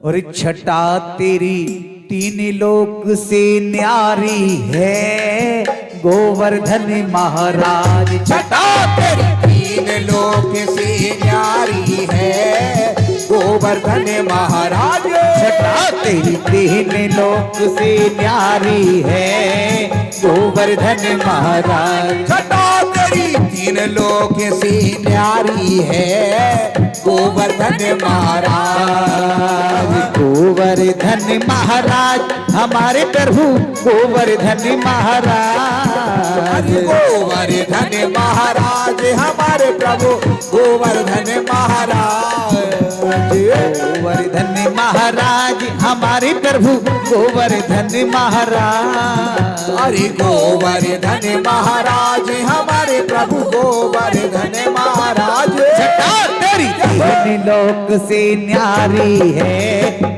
और छटा तेरी तीन लोक से न्यारी है गोवर्धन महाराज। छटा तेरी तीन लोक से न्यारी है गोवर्धन महाराज। छटा तेरी तीन लोक से न्यारी है गोवर्धन महाराज। छटा तेरी तीन लोक से न्यारी है गोवर्धन महाराज। गोवर्धन महाराज हमारे प्रभु गोवर्धन महाराज। गोवर्धन महाराज हमारे प्रभु गोवर्धन महाराज। गोवर्धन महाराज हमारे प्रभु गोवर्धन महाराज। अरे गोवर्धन महाराज हमारे प्रभु गोवर्धन महाराज। छटा तेरी तीन लोक से न्यारी है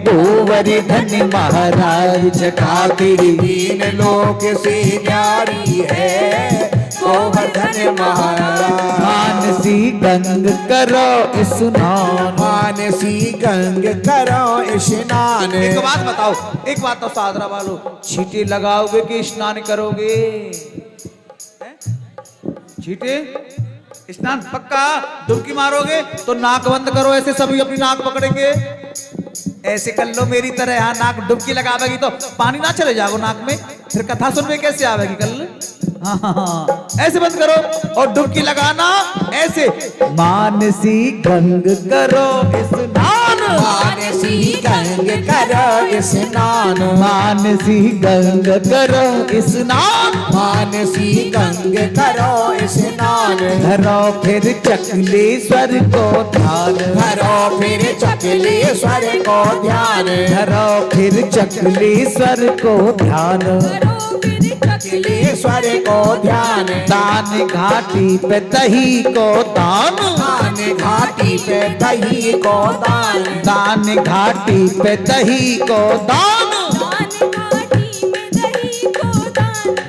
गोवर्धन महाराज। छटा तेरी तीन लोक से न्यारी है गोवर्धन महाराज। मानसी गंग करो स्नान। मानसी गंग करो स्नान। एक बात बताओ, एक बात तो सादरा वालों, छींटे लगाओगे कि स्नान करोगे? छींटे स्नान पक्का? डुबकी मारोगे तो नाक बंद करो, ऐसे सभी अपनी नाक पकड़ेंगे, ऐसे कर लो मेरी तरह। यहाँ नाक डुबकी लगावेगी तो पानी ना चले जाओ नाक में, फिर कथा सुनने कैसे आवेगी? कल हाँ, ऐसे बंद करो और डुबकी लगाना ऐसे। मानसी गंग करो स्नान। मानसी गंग करो स्नान। मानसी गंग करो स्नान। मानसी गंग करो स्नान। धरो फिर चकलेश्वर को ध्यान। धरो फिर चकलेश्वर को ध्यान। धरो फिर चकलेश्वर को ध्यान। चकलेश्वर को ध्यान। दान घाटी पे दही को दान। दान घाटी पे दही को दान। दान घाटी पे दही को दान।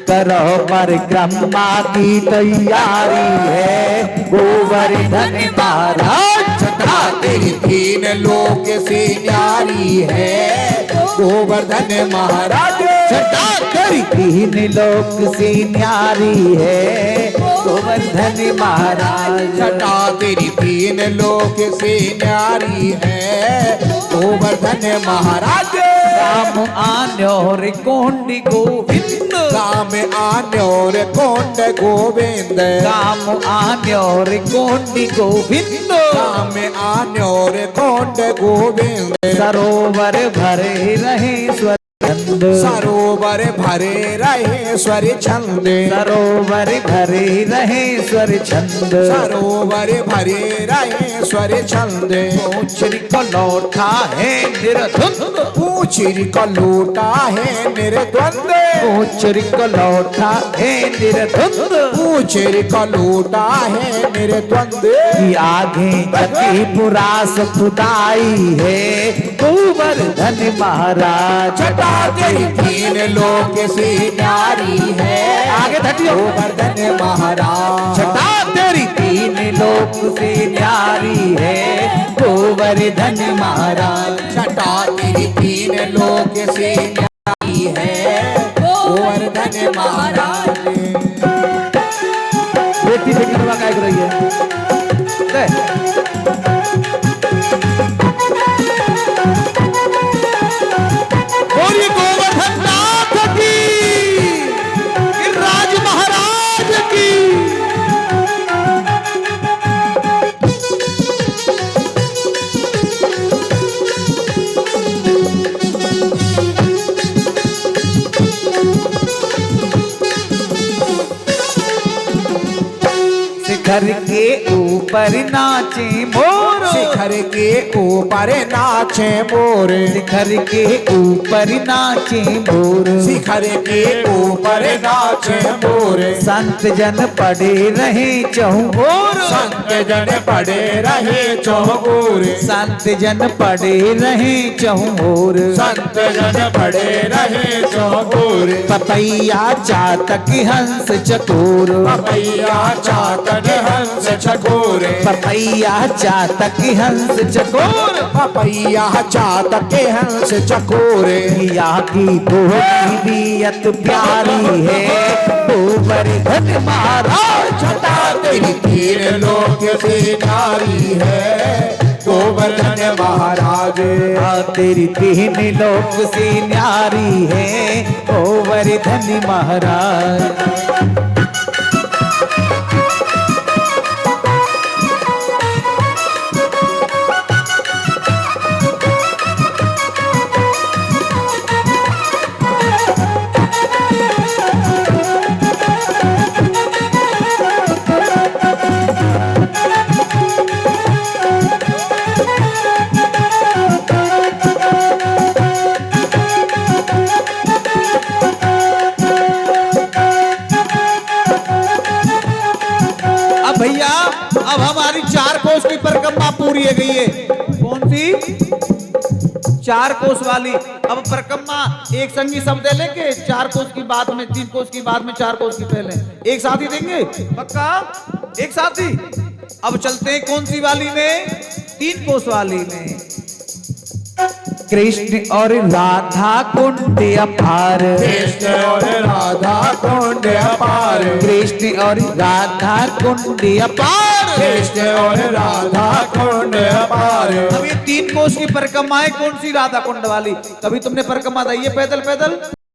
करो परिक्रमा की तैयारी है गोवर्धन महाराज। छटा तेरी तीन लोक से न्यारी है गोवर्धन महाराज। छटा तेरी तीन लोक से न्यारी है गोवर्धन महाराज। छटा तेरी तीन लोक से न्यारी है गोवर्धन महाराज। राम आन्योर कोंडी गोविंद। राम आन्योर कोंड गोविंद। राम आन्योर कोंडी गोविंद। राम आन्योर कोंड गोविंद। सरोवर भरे रहे स्वर छंद। सरोवर भरे रहे स्वर छंद। सरोवर भरे रहे स्वर छंद। सरोवर भरे रहे स्वर छंद। ऊंचरी को लौटा है निर्द्वंद। ऊंचरी को लौटा है निर्द्वंद। ऊंचरी को लौटा है निर्द्वंद। ऊंचरी को लौटा है निर्द्वंद। की आगे जति पुरास खुदाई है गोवर्धन महाराज। छटा तेरी तीन लोक से न्यारी है आगे धटियो गोवर्धन महाराज। छटा तेरी तीन लोक से न्यारी है गोवर्धन महाराज। छटा तेरी तीन लोक से न्यारी है गोवर्धन महाराज। बेटी बेटी बाबा काय कर रही है? बोलिए गोवर्धन नाथ की, गिरिराज महाराज की। शिखर के ऊपर नाचे मोर। शिखर के ऊपर नाचे मोर। शिखर के ऊपर नाचे मोर। शिखर के ऊपर नाचे मोर। संत जन पड़े रहे चहुओर। संत जन पड़े रहे चहुओर। संत जन पड़े रहे चहुओर। संत जन पड़े रहे चहुओर। पपैया चातक हंस चकोर। पपैया चातक हंस चकोर। पपैया चातक हंस चकोर, पपैया चातक हंस चकोरे। मैया की बोलियत प्यारी है, गोवर्धन महाराज छटा तेरी तीन लोक से नारी है, गोवर्धन महाराज। तेरी तीन लोक से न्यारी है, गोवर्धन महाराज। भैया अब हमारी 4 कोस की परिक्रमा पूरी हो गई है। कौन सी? 4 कोस वाली। अब परिक्रमा एक संगी सब दे लेंगे, 4 कोस की बाद में, 3 कोस की बाद में, 4 कोस की पहले एक साथ ही देंगे। पक्का एक साथ ही। अब चलते हैं कौन सी वाली में? 3 कोस वाली में। कृष्ण और राधा कुंड अपार, कृष्ण और राधा कुंड अपार, कृष्ण और राधा कुंड अपार, कृष्ण और राधा कुंड अपार। अब ये 3 कोस की परिक्रमा है, कौन सी? राधा कुंड वाली। कभी तुमने परिक्रमा दी है पैदल पैदल?